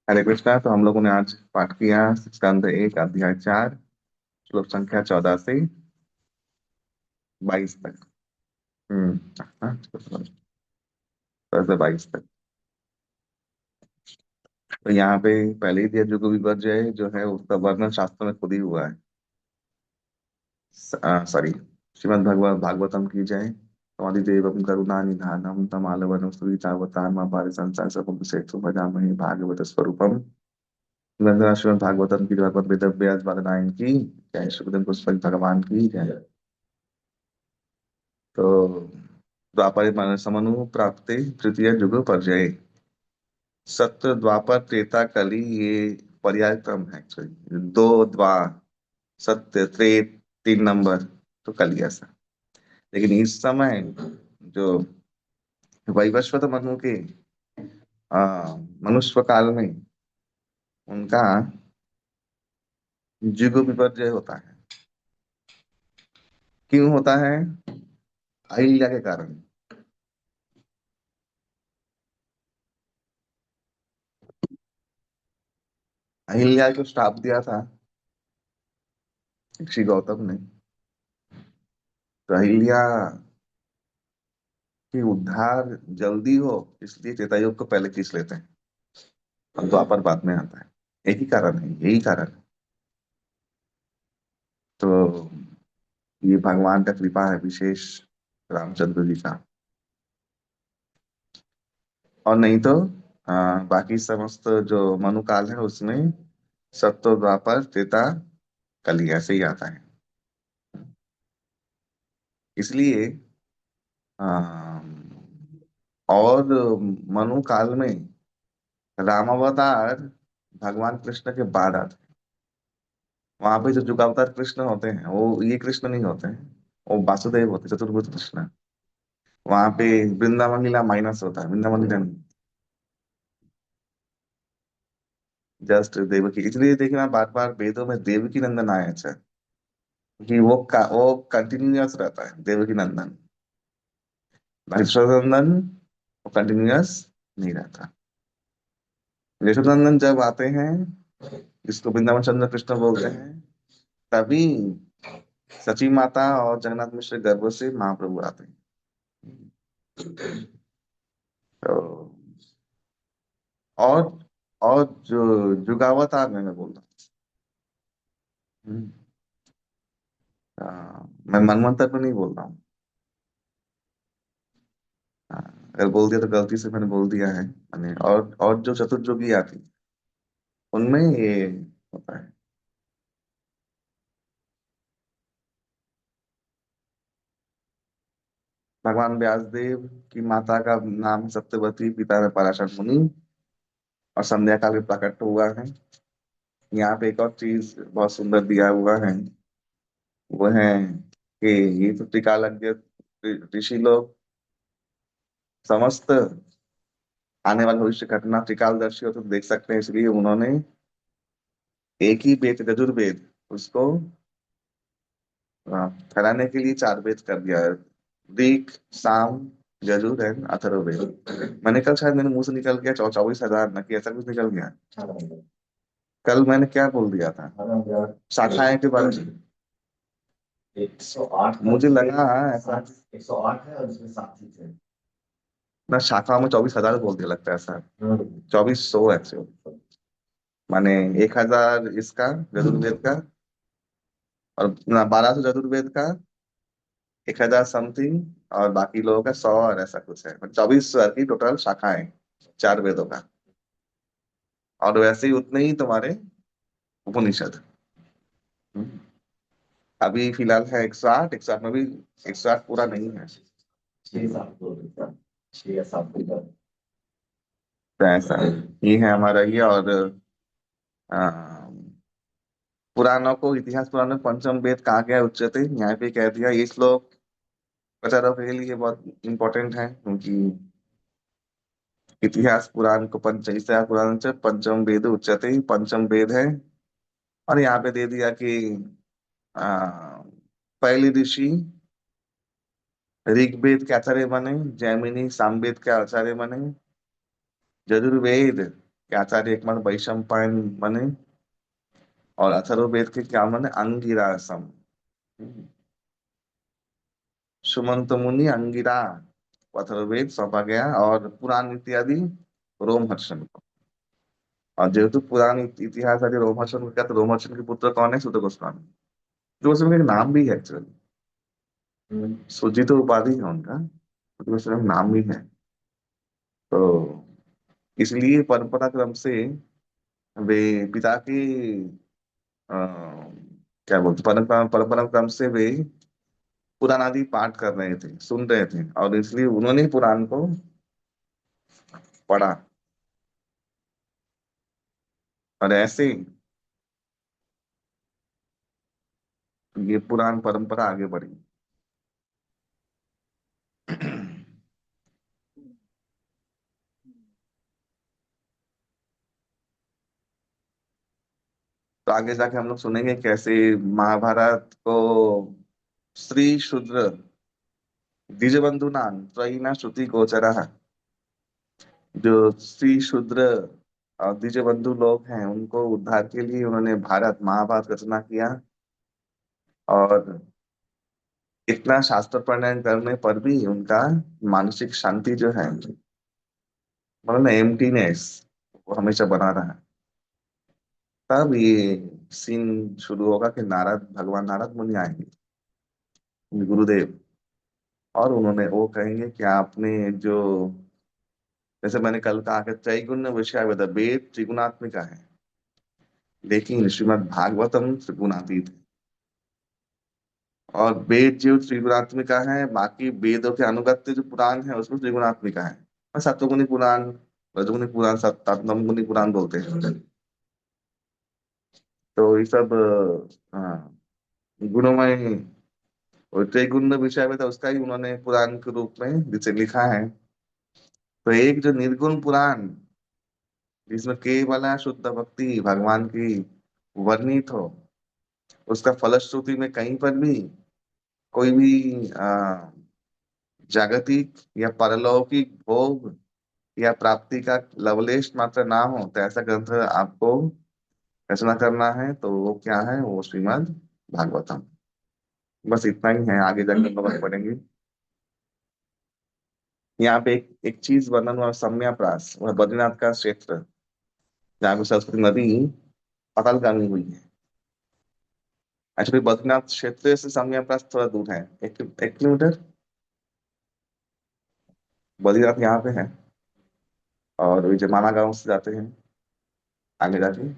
हरे कृष्णा। तो हम लोगों ने आज पाठ किया स्कंद 1 अध्याय 4 श्लोक संख्या 14 से 22 तक। हाँ, 14 से 22 तक। तो यहाँ पे पहले ही दिया जुगु विपर्जय जो है उसका वर्णन शास्त्र में खुद ही हुआ है। सॉरी, श्रीमद् भगवत भागवतम की जय। देवम करुणा निधानम तमालवनम सुवितावतारम पारि संसार सबम सेतु भजामहे भागवत स्वरूपम। वंदना श्रीमद् भागवतम की भागवत वेद व्यास बादरायण की जय। सुखदेव पुष्पक भगवान की जय। तो द्वापर समनु प्राप्ते तृतीय जुग पर्याय। सत्य द्वापर त्रेता कली ये पर्याय क्रम है एक्चुअली। दो द्वार, सत्य त्रेत 3 नंबर, तो कली ऐसा। लेकिन इस समय जो वैवस्वत मनु के मनुष्य काल में उनका जुग विपर्जय होता है। क्यों होता है? अहिल्या के कारण। अहिल्या को श्राप दिया था ऋषि गौतम ने। तो अहिल्या की उद्धार जल्दी हो इसलिए त्रेतायुग को पहले खींच लेते हैं और द्वापर बाद में आता है। एक ही कारण है, यही कारण है। तो ये भगवान का कृपा है विशेष, रामचंद्र जी का। और नहीं तो बाकी समस्त जो मनुकाल है उसमें सत्य द्वापर त्रेता कली ऐसे ही आता है। इसलिए आ, और मनु काल में रामावतार भगवान कृष्ण के बाद आते हैं। वहां पे जो जुगावतार कृष्ण होते हैं वो ये कृष्ण नहीं होते हैं, वो वासुदेव होते हैं, चतुर्भुज कृष्ण। वहां पे वृंदावन लीला माइनस होता है, वृंदावन लीला नहीं, जस्ट देवकी। इसलिए देखिए ना बार बार वेदों में देवकी नंदन आया है कि वो कंटिन्यूअस रहता है देवकी नंदन। यशोदंदन वो कंटिन्यूअस नहीं रहता। यशोदंदन जब आते हैं, जिसको वृंदावन चंद्र कृष्ण बोलते हैं, तभी सची माता और जगन्नाथ मिश्र गर्भ से महाप्रभु आते हैं। तो और और जो जुगावतार में मैं बोल रहा हूँ, मैं मनवंतर को नहीं बोल रहा हूँ। अगर बोल दिया तो गलती से मैंने बोल दिया है मैंने। और जो चतुर्युगी आती उनमें ये होता है। भगवान व्यासदेव की माता का नाम सत्यवती, पिता है पराशर मुनि, और संध्या काल में प्रकट हुआ है। यहाँ पे एक और चीज बहुत सुंदर दिया हुआ है, वो है कि ये तो त्रिकालज्ञ ऋषि लोग समस्त आने वाले भविष्य घटना त्रिकालदर्शी हो तो देख सकते हैं, इसलिए उन्होंने एक ही वेद यजुर्वेद उसको फैलाने के लिए 4 वेद कर दिया है। ऋक, साम, यजुर एंड अथर्ववेद। मैंने कल शायद मेरे मुंह से निकल गया 24,000 न कि ऐसा कुछ निकल गया। कल मैंने क्या बोल दिया था शाखाएं के बारे में? 108 मुझे लगा ऐसा 108 है और इसमें 7 चीजें हैं। ना शाखा में 24,000 बोल दिया लगता है सर। 2400 एक्चुअली, माने 1,000 इसका यजुर्वेद का, और ना 1200 यजुर्वेद का, 1,000 समथिंग, और बाकी लोगों का 100 और ऐसा कुछ है। 24 की टोटल शाखाएं 4 वेदों का। और वैसे ही उतने ही तुम्हारे उपनिषद। हम्म। अभी फिलहाल है 108। 108 में भी 108 पूरा नहीं है। 6 7 तो ऐसा ये है हमारा ये। और आ, पुराणों को, इतिहास पुराणों में पंचम वेद कहा गया है उच्यते, यहाँ पे कह दिया। ये श्लोक प्रचारकों के लिए बहुत इंपॉर्टेंट है, क्योंकि इतिहास पुराण को पंच इतिहास पुराण से पंचम वेद उच्यते, पंचम वेद है। और यहाँ पे दे दिया कि आ, पहले ऋषि ऋग्वेद के आचार्य बने, जैमिनी सामवेद के आचार्य बने, यजुर्वेद कि आचार्य एकमत वैशम पायन माने, और अथर्ववेद के क्या माने, अंगिरा सम। सुमंत मुनि अंगिरा अथर्ववेद सौंपा गया, और पुराण इत्यादि रोमहर्षण को। और जेहेतु पुराण इतिहास आदि रोमहर्षण को क्या, तो रोमहर्षण के पुत्र कौन है? सुत गोस्वामी। जो उसमें एक नाम भी है एक्चुअली, सुजी तो उपाधि है उनका, सुत गोस्वामी नाम भी है। तो इसलिए परंपरा क्रम से वे पिता की अ, क्या बोलते, परंपरा परंपरा क्रम से वे पुराण आदि पाठ कर रहे थे, सुन रहे थे, और इसलिए उन्होंने ही पुराण को पढ़ा। और ऐसे ये पुराण परंपरा आगे बढ़ी। तो आगे जाके हम लोग सुनेंगे कैसे महाभारत को श्री शूद्र द्विजबंधुना त्रयीना श्रुति गोचरः, जो श्री शूद्र और द्विजबंधु लोग हैं उनको उद्धार के लिए उन्होंने भारत महाभारत रचना किया। और इतना शास्त्र पारायण करने पर भी उनका मानसिक शांति जो है, मतलब ना एम्प्टीनेस, वो हमेशा बना रहा। तब ये सीन शुरू होगा कि नारद, भगवान नारद मुनि आएंगे, गुरुदेव, और उन्होंने वो कहेंगे कि आपने जो, जैसे मैंने कल कहा कि त्रैगुण्य विषय वेद, वेद त्रिगुणात्मिका है, लेकिन श्रीमद् भागवतम त्रिगुणातीत है। और वेद जो त्रिगुणात्मिका है, बाकी वेदों के अनुगत्य जो पुराण है उसमें त्रिगुणात्मिका है। सत्वगुणी पुराण, रजोगुणी पुराण, तमोगुणी पुराण बोलते हैं। तो ये सब हाँ, गुणमय, और त्रैगुण्य विषय में था उसका ही उन्होंने पुराण के रूप में जिसे लिखा है। तो एक जो निर्गुण पुराण, जिसमें केवल शुद्ध भक्ति भगवान की वर्णित हो, उसका फलश्रुति में कहीं पर भी कोई भी जागतिक या परलौकिक भोग या प्राप्ति का लवलेश मात्र ना हो, तो ऐसा ग्रंथ आपको रचना करना है। तो वो क्या है? वो श्रीमद् भागवतम। बस इतना ही है, आगे जाकर हम लोग पढ़ेंगे। यहाँ पे एक चीज वर्णन हुआ, सम्याप्रास, वह बद्रीनाथ का क्षेत्र, जहाँ पे सरस्वती नदी पातालगामी हुई है। एक्चुअली बद्रीनाथ क्षेत्र से सम्याप्रास थोड़ा दूर है, 1 किलोमीटर। बद्रीनाथ यहाँ पे है, और ये जमाना गांव से जाते हैं आगे जाके,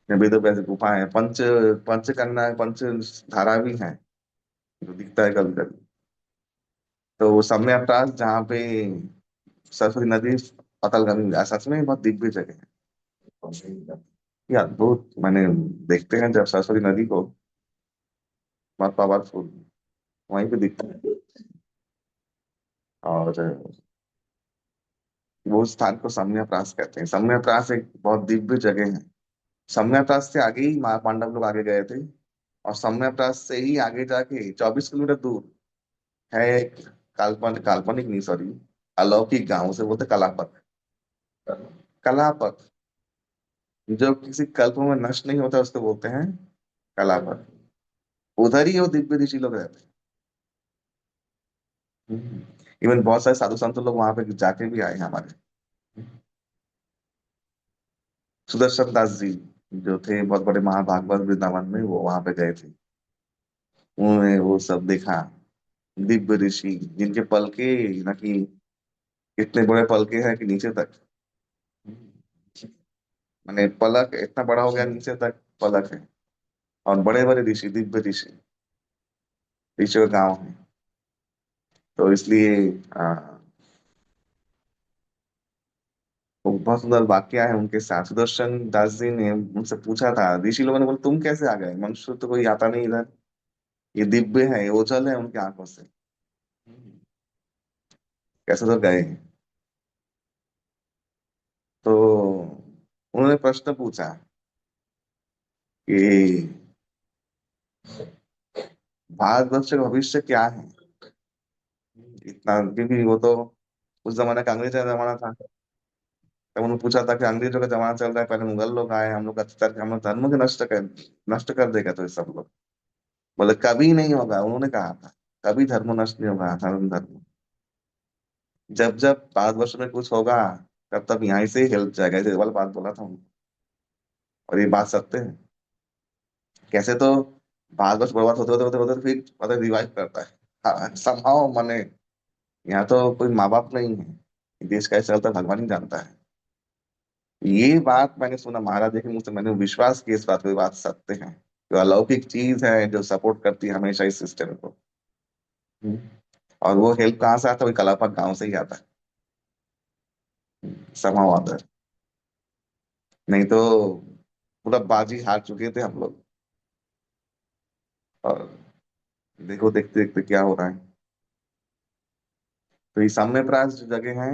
वेदों पे ऐसे गुफा है, पंचकन्या, पंच धारा भी है, जो दिखता है कभी कभी। तो वो सम्याप्रास जहाँ पे सरस्वती नदी पातालगामी, सच में बहुत दिव्य जगह है। ये अद्भुत, मैंने देखते हैं जब सरस्वती नदी को, बहुत पावरफुल वहीं पे दिखता है। और वो स्थान को सम्यप्रास कहते हैं। सम्यप्रास एक बहुत दिव्य जगह है। सम्यप्रास से आगे ही पांडव लोग आगे गए थे, और सम्यप्रास से ही आगे जाके 24 किलोमीटर दूर है एक काल्पनिक, काल्पनिक नहीं सॉरी, अलौकिक गांव से बोलते कलापक। कलापक, जो किसी कल्प में नष्ट नहीं होता उसको बोलते हैं कलापक। उधर ही वो दिव्य ऋषि लोग रहते हैं। इवन बहुत सारे साधु संत लोग वहां पे जाके भी आए हैं हमारे। सुदर्शन दास जी जो थे बहुत बड़े महाभागवत, वृंदावन में वो वहां पे गए थे। उन्होंने वो सब देखा, दिव्य ऋषि जिनके पलके, न कि इतने बड़े पलके हैं कि नीचे तक, माने पलक इतना बड़ा हो गया, नीचे तक पलक है। और बड़े बड़े ऋषि, दिव्य ऋषि, ऋषियों का गाँव है। तो इसलिए वो बहुत सुंदर वाक्य है उनके साथ। सुदर्शन दास जी ने उनसे पूछा था, ऋषि लोगों ने बोला तुम कैसे आ गए, मनुष्य तो कोई आता नहीं इधर, ये दिव्य है, ये ओझल है उनकी आंखों से, कैसे तो गए। तो उन्होंने प्रश्न पूछा कि भारतवर्ष का भविष्य क्या है। इतना, क्योंकि वो तो उस जमाने का अंग्रेज का जमाना था। तब उन्होंने पूछा था कि अंग्रेजों का जमाना चल रहा है, पहले मुगल लोग आए, हम लोग अत्याचार, हम लोग धर्म के नष्ट कर देगा तो ये सब लोग। बोले कभी नहीं होगा, उन्होंने कहा था कभी धर्म नष्ट नहीं होगा, धर्म धर्म। जब जब भारतवर्ष में कुछ होगा तब तब यहाँ से हिल जाएगा, ये वाला बात बोला था उन्होंने। और ये बात सत्य है। कैसे तो भारतवर्ष बर्बाद होते होते होते होते फिर मतलब रिवाइव करता है। हाँ, somehow माने यहाँ तो कोई माँ बाप नहीं है, देश कैसे चलता है भगवान ही जानता है। ये बात मैंने सुना महाराज जी के मुंह से, मैंने विश्वास किया इस बात को, ये बात सत्य है, जो अलौकिक चीज है जो सपोर्ट करती है हमेशा इस सिस्टम को। और वो हेल्प कहाँ से आता है? वही कलापा गांव से ही आता है, समाव आता है। नहीं तो पूरा बाजी हार चुके थे हम लोग। और देखो देखते देखते क्या हो रहा है। तो ये साम्यप्रास जो जगह है,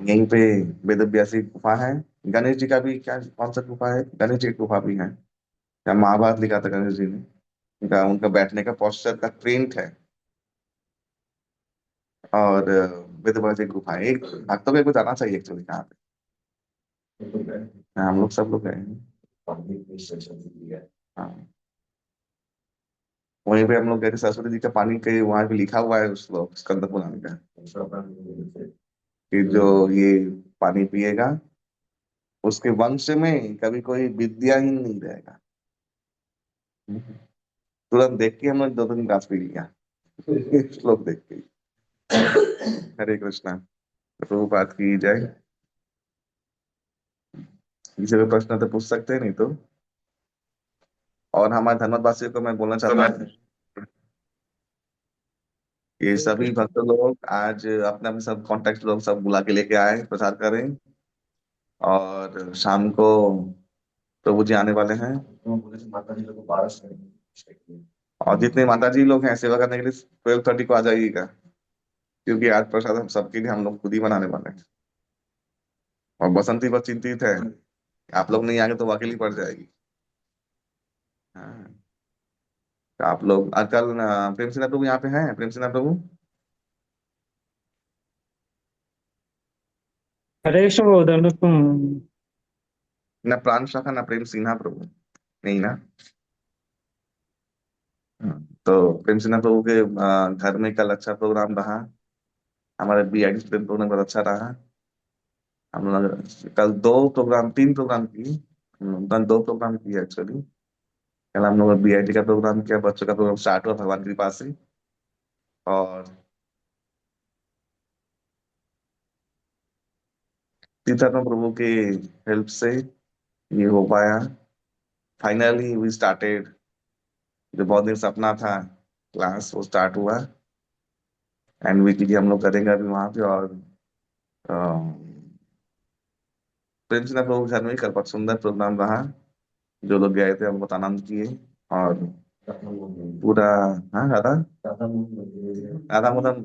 यहीं पे वेद व्यासी गुफा है। गणेश जी का भी क्या, कौन सा गुफा है, गणेश जी की गुफा भी है। क्या महाभारत लिखा था गणेश जी ने, उनका उनका बैठने का पोस्चर का प्रिंट है। और वेद व्यासी गुफा है, एक भक्तों को एक बार जाना चाहिए एक्चुअली यहाँ पे। हाँ, हम लोग सब लोग गए हैं। हाँ, वहीं पे हम लोग गए थे, सरस्वती जी का पानी के वहां पे लिखा हुआ है उस श्लोक स्कंद पुराण का, कि जो ये पानी पिएगा उसके वंश में कभी कोई विद्याहीन नहीं रहेगा। तुरंत देख के हम लोग 2 दिन घास पी लिया श्लोक देख के। हरे कृष्णा। प्रभु बात की जाए। किसी भी प्रश्न तो पूछ सकते हैं, नहीं तो। और हमारे धर्मवासियों वासियों को मैं बोलना चाहता हूँ, ये हरे सभी कृष्ण। भक्त लोग आज अपने अपने सब कॉन्टेक्ट लोग सब बुला के लेके आए, प्रचार करें। और शाम को प्रभु जी आने वाले हैं। माता जी लोग को 12 और जितने माता जी लोग हैं सेवा करने के लिए 12:30 को आ जाइएगा, क्योंकि आज प्रसाद हम सबके लिए हम लोग खुद ही बनाने वाले हैं। और बसंती बस चिंतित है, आप लोग नहीं आएंगे तो वो अकेली पड़ जाएगी। हाँ, तो आप लोग कल प्रेम सिन्हा प्रभु यहाँ पे हैं, प्रेम सिन्हा प्रभु। कृष्ण प्रभु, दंडवत प्रणाम। ना प्राण शाखा ना प्रेम सिन्हा प्रभु, नहीं ना। हाँ, तो प्रेम सिन्हा प्रभु के घर में कल अच्छा प्रोग्राम रहा। हमारे बीआईडी स्टूडेंट प्रोग्राम बहुत अच्छा रहा। हम लोग कल 2 प्रोग्राम 3 प्रोग्राम किए, कल 2 प्रोग्राम किए एक्चुअली। कल हम लोग बीआईडी का प्रोग्राम किया, बच्चों का प्रोग्राम स्टार्ट हुआ भगवान की कृपा से। और तीर्थात्मा प्रभु के हेल्प से ये हो पाया। फाइनली वी स्टार्टेड, जो बहुत दिन सपना था क्लास, वो स्टार्ट हुआ। एंड वीकली हम लोग करेंगे अभी वहां पे। और अ, प्रेम सिन्हा प्रभु के घर में ही कल बहुत सुंदर प्रोग्राम रहा। जो लोग गए थे हम बहुत आनंद किए। और पूरा, हाँ राधा, राधा मोहन,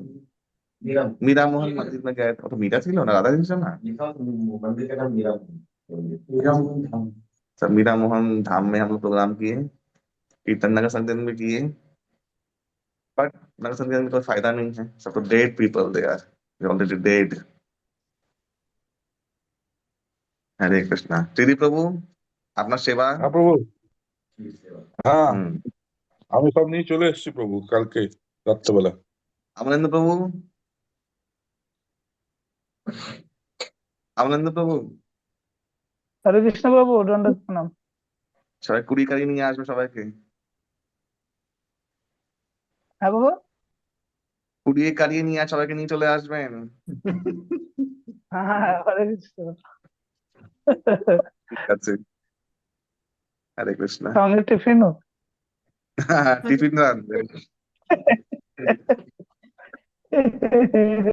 मीरा मोहन मंदिर में गए थे। तो मीरा ছিল না, राधा जी ना। मंदिर का नाम मीरा मोहन, मीरा मोहन धाम। सब मीरा मोहन धाम में हम लोग प्रोग्राम किए, कीर्तन नगर संकीर्तन भी किए। बट नगर संकीर्तन में कोई फायदा नहीं है, सब तो dead people they are already dead. Hare Krishna. टीडी प्रभु আপনার সেবা। হ্যাঁ প্রভু। হ্যাঁ, হুম। আমি সব নিয়ে চলে এসেছি প্রভু কালকে রাত্রেবেলা। अमरेंद्र प्रभु, अमरेंद्र प्रभु, हरे कृष्ण प्रभु, दंडवत प्रणाम। সবাই কুড়ি কাড়ি নিয়ে আসবে সবাইকে। হ্যাঁ বাবা। কুড়িয়ে কাড়িয়ে নিয়ে সবাইকে নিয়ে চলে আসবেন। হ্যাঁ হ্যাঁ হ্যাঁ, হরে কৃষ্ণ। ঠিক আছে। হরে কৃষ্ণ। সঙ্গে টিফিনও। টিফিন রাখবেন।